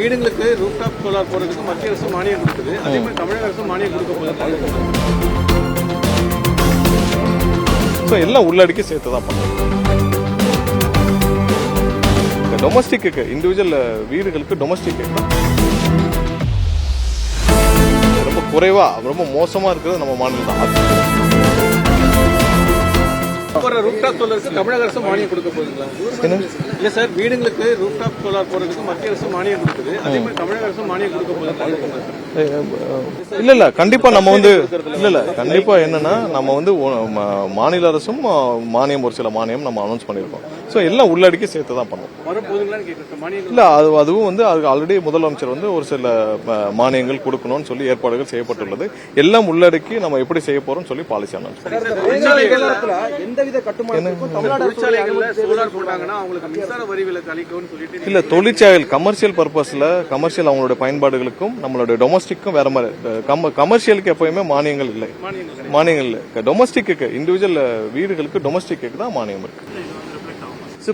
வீடுகளுக்கு rooftop solar போறதுக்கு மத்திய அரசு மானியம் கொடுக்குது. அதே மாதிரி தமிழக அரசு மானியம் கொடுக்க போகுது. எல்லாம் உள்ளடக்கி சேர்த்து தான் பண்ணுவோம். டொமஸ்டிக்கு இண்டிவிஜுவல் வீடுகளுக்கு டொமஸ்டிக் ரொம்ப குறைவா ரொம்ப மோசமா இருக்கிறது நம்ம மாநிலம் தான். ரூஃப்டாப் சோலாருக்கு தமிழக அரசு மானியம் கொடுக்க போகுதுங்களா? இல்ல சார், வீடுகளுக்கு ரூஃப்டாப் சோலார் போறதுக்கு மத்திய அரசு மானியம் கொடுக்குது. அதே மாதிரி தமிழக அரசு மானியம் கொடுக்க போகுது. இல்ல கண்டிப்பா நம்ம இல்ல கண்டிப்பா என்னன்னா நம்ம மாநில அரசும் மானியம் ஒரு சில மானியம் நம்ம அனௌன்ஸ் பண்ணிருக்கோம். சோ எல்லாம் உள்ளடக்கி சேர்த்து தான் பண்ணுவோம். இல்ல அதுவும் அதுக்கு ஆல்ரெடி முதலமைச்சர் ஒரு சில மானியங்கள் கொடுக்கணும்னு சொல்லி ஏற்பாடுகள் செய்யப்பட்டுள்ளது. எல்லாம் உள்ளடக்கி நம்ம எப்படி செய்ய போறோம்னு சொல்லி பாலிசி அனௌன்ஸ் இல்ல தொழிற்சாலைகள் கமர்ஷியல் பர்பஸ்ல கமர்ஷியல் அவங்களோட பயன்பாடுகளுக்கும் நம்மளோட டொமஸ்டிக்கும் வேற மாதிரி. கமர்ஷியலுக்கு எப்பயுமே மானியங்கள் இல்லை. டொமஸ்டிக்கு இண்டிவிஜுவல் வீடுகளுக்கு டொமஸ்டிக்கு தான் மானியம் இருக்கு.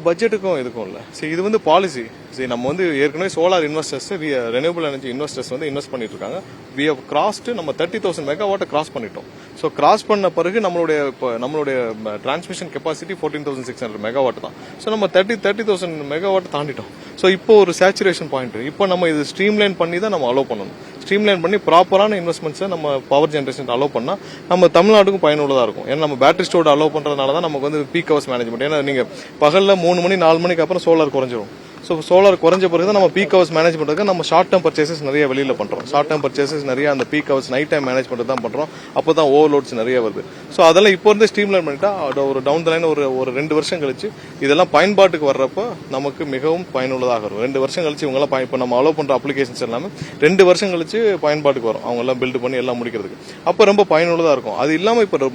பட்ஜெட்டுக்கும் இதுக்கும் இல்ல. இது பாலிசி. நம்ம ஏற்கனவே solar investors renewable energy investors invest பண்ணிட்டு இருக்காங்க. we have crossed நம்ம 30,000 மெகாவாட் கிராஸ் பண்ணிட்டோம். சோ கிராஸ் பண்ண பிறகு நம்மளுடைய டிரான்ஸ்மிஷன் கெபாசிட்டி 14,600 மெகாவாட் தான். சோ நம்ம 30,000 மெகாவாட் தாண்டிட்டோம். சோ இப்போ ஒரு சேச்சுரேஷன் பாயிண்ட். இப்போ நம்ம இது ஸ்ட்ரீம்லைன் பண்ணி தான் நம்ம அலோவ் பண்ணணும். ஸ்ட்ரீம்லைன் பண்ணி ப்ராப்பரான இன்வெஸ்ட்மெண்ட்ஸை நம்ம பவர் ஜென்ரேஷன் அலோவ் பண்ணா நம்ம தமிழ்நாட்டுக்கும் பயனுள்ளதா இருக்கும். ஏன்னா நம்ம பேட்டரி ஸ்டோர்ட் அலோவ் பண்றதுனால தான் நமக்கு பீக் ஹவர்ஸ் மேனேஜ்மெண்ட். ஏன்னா நீங்க பகல்ல 3 மணி 4 மணிக்கு அப்புறம் சோலார் குறைஞ்சிரும். ஸோ சோலார் குறைஞ்ச பிறகு தான் நம்ம பீக் ஹவர்ஸ் மேனேஜ் பண்றதுக்கு நம்ம ஷார்ட் டேர்ம் பர்ச்சேசஸ் நிறைய வெளியில பண்றோம். ஷார்ட் டேர்ம் பர்ச்சேசஸ் நிறைய அந்த peak hours night time manage பண்றது தான் பண்றோம். அப்பதான் ஓவர்லோட்ஸ் நிறைய வருது. ஸோ அதெல்லாம் இப்போ ஸ்ட்ரீம்லைன் பண்ணிட்டா ஒரு டவுன் த லைன் ஒரு 2 வருஷம் கழிச்சு இதெல்லாம் பயன்பாட்டுக்கு வர்றப்ப நமக்கு மிகவும் பயனுள்ளதாக இருக்கும். 2 வருஷம் கழிச்சு இவங்க இப்போ நம்ம அலோவ் பண்ற அப்ளிகேஷன்ஸ் எல்லாமே 2 வருஷம் கழிச்சு பயன்பாட்டுக்கு வரும். அவங்க எல்லாம் பில்ட் பண்ணி எல்லாம் முடிக்கிறதுக்கு அப்ப ரொம்ப பயனுள்ளதா இருக்கும். அது இல்லாம இப்ப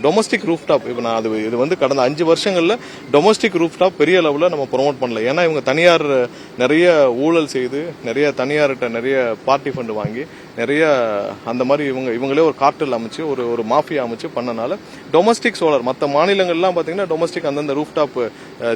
டொமஸ்டிக் ரூஃப்டாப் இப்ப நான் இது கடந்த 5 வருஷங்கள்ல டொமஸ்டிக் ரூஃப்டாப் பெரிய லெவல்ல நம்ம ப்ரொமோட் பண்ணல. ஏன்னா இவங்க தனியார் நிறைய ஊழல் செய்து நிறைய தனியார்கிட்ட நிறைய பார்ட்டி ஃபண்ட் வாங்கி நிறைய அந்த மாதிரி இவங்களே ஒரு கார்டல் அமைச்சு ஒரு மாஃபியா அமைச்சு பண்ணனால டொமஸ்டிக் சோலார் மற்ற மாநிலங்கள்லாம் பாத்தீங்கன்னா டொமஸ்டிக் அந்தந்த ரூஃப்டாப்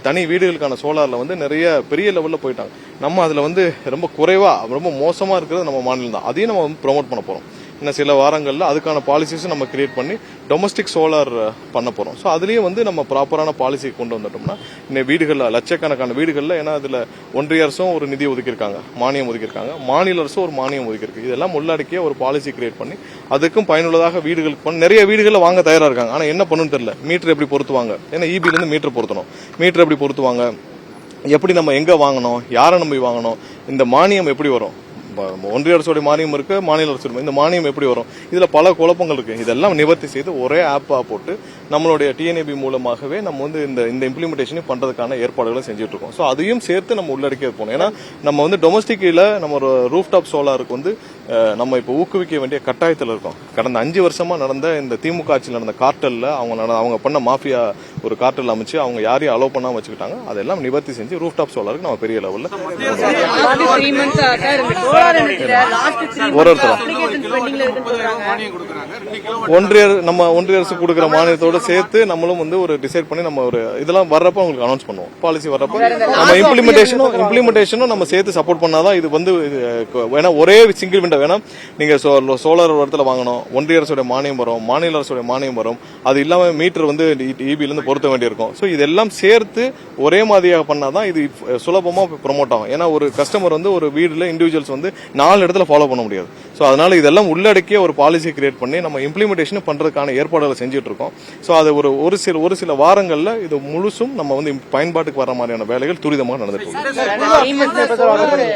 தனி வீடுகளுக்கான சோலார்ல நிறைய பெரிய லெவல்ல போயிட்டாங்க. நம்ம அதுல ரொம்ப குறைவா ரொம்ப மோசமா இருக்கிறது நம்ம மாநிலம் தான். அதையும் நம்ம ப்ரொமோட் பண்ண போறோம். இன்னும் சில வாரங்கள்ல அதுக்கான பாலிசிஸ் நம்ம கிரியேட் பண்ணி டொமஸ்டிக் சோலார் பண்ண போறோம். ஸோ அதுலயும் நம்ம ப்ராப்பரான பாலிசி கொண்டு வந்துட்டோம்னா இன்னும் வீடுகள்ல லட்சக்கணக்கான வீடுகள்ல ஏன்னா அதுல ஒன்றிய அரசும் ஒரு நிதி ஒதுக்கியிருக்காங்க, மானியம் ஒதுக்கியிருக்காங்க, மாநில அரசும் ஒரு மானியம் ஒதுக்கியிருக்கு. இதெல்லாம் உள்ளடக்கிய ஒரு பாலிசி கிரியேட் பண்ணி அதுக்கும் பயனுள்ளதாக வீடுகளுக்கு நிறைய வீடுகளை வாங்க தயாரா இருக்காங்க. ஆனா என்ன பண்ணணும்னு தெரியல. மீட்டர் எப்படி பொருத்துவாங்க? ஏன்னா இபில இருந்து மீட்டர் பொருத்தணும். மீட்டர் எப்படி பொருத்துவாங்க? எப்படி நம்ம எங்க வாங்கணும்? யாரை நம்பி வாங்கணும்? இந்த மானியம் எப்படி வரும்? ஒன்றிய அரசோட மானியம் இருக்கு, மாநில அரசு இந்த மானியம் எப்படி வரும்? இதுல பல குழப்பங்கள் இருக்கு. இதெல்லாம் நிவர்த்தி செய்து ஒரே ஆப்பா போட்டு நம்மளுடைய டிஎன்ஏபி மூலமாகவே நம்ம இந்த இம்ப்ளிமெண்டேஷன் பண்றதுக்கான ஏற்பாடுகளை செஞ்சுட்டு இருக்கோம். ஸோ அதையும் சேர்த்து நம்ம உள்ளடக்கி போகணும். ஏன்னா நம்ம டொமஸ்டிக்ல நம்ம ஒரு ரூஃப்டாப் சோலாருக்கு நம்ம இப்ப ஊக்குவிக்க வேண்டிய கட்டாயத்தில் இருக்கோம். கடந்த 5 வருஷமா நடந்த இந்த திமுக ஆட்சியில் நடந்த கார்டல்ல அவங்க பண்ண மாஃபியா ஒரு கார்டல் அமைச்சு அவங்க யாரையும் அலோவ் பண்ணாம வச்சுக்கிட்டாங்க. அதெல்லாம் நிவர்த்தி செஞ்சு ரூஃப்டாப் சோலாருக்கு நம்ம பெரிய லெவல்ல ஒன்றிய அரசு கொடுக்கிற மானியத்தோட சேர்த்து நம்மளும் ஒரு டிசைட் பண்ணி நம்ம ஒரு இதெல்லாம் வர்றப்ப உங்களுக்கு அனௌன்ஸ் பண்ணுவோம். பாலிசி வர்றப்ப நம்ம இம்ப்ளிமெண்டேஷனும் நம்ம சேர்த்து சப்போர்ட் பண்ணாதான் இது வேணா ஒரே சிங்கிள் விண்டோ வேணா நீங்க சோலார் இடத்துல வாங்கணும். ஒன்றிய அரசுடைய மானியம் வரும், மாநில அரசுடைய மானியம் வரும். அது இல்லாம மீட்டர் இபில இருந்து பொருத்த வேண்டியிருக்கும். ஸோ இதெல்லாம் சேர்த்து ஒரே மாதிரியாக பண்ணாதான் இது சுலபமா ப்ரொமோட் ஆகும். ஏன்னா ஒரு கஸ்டமர் ஒரு வீடுல இண்டிவிஜுவல்ஸ் 4 இடத்துல ஃபாலோ பண்ண முடியாது. சோ அதனால இதெல்லாம் உள்ளடக்கிய ஒரு பாலிசி கிரியேட் பண்ணி நம்ம இம்ப்ளிமெண்டேஷன் பண்றதுக்கான ஏற்பாடுகளை செஞ்சுட்டு இருக்கோம். சோ அது ஒரு சில வாரங்கள்ல இது முழுசும் நம்ம பயன்பாட்டுக்கு வர மாதிரியான வேலைகள் துரிதமாக நடந்துட்டு இருக்கு.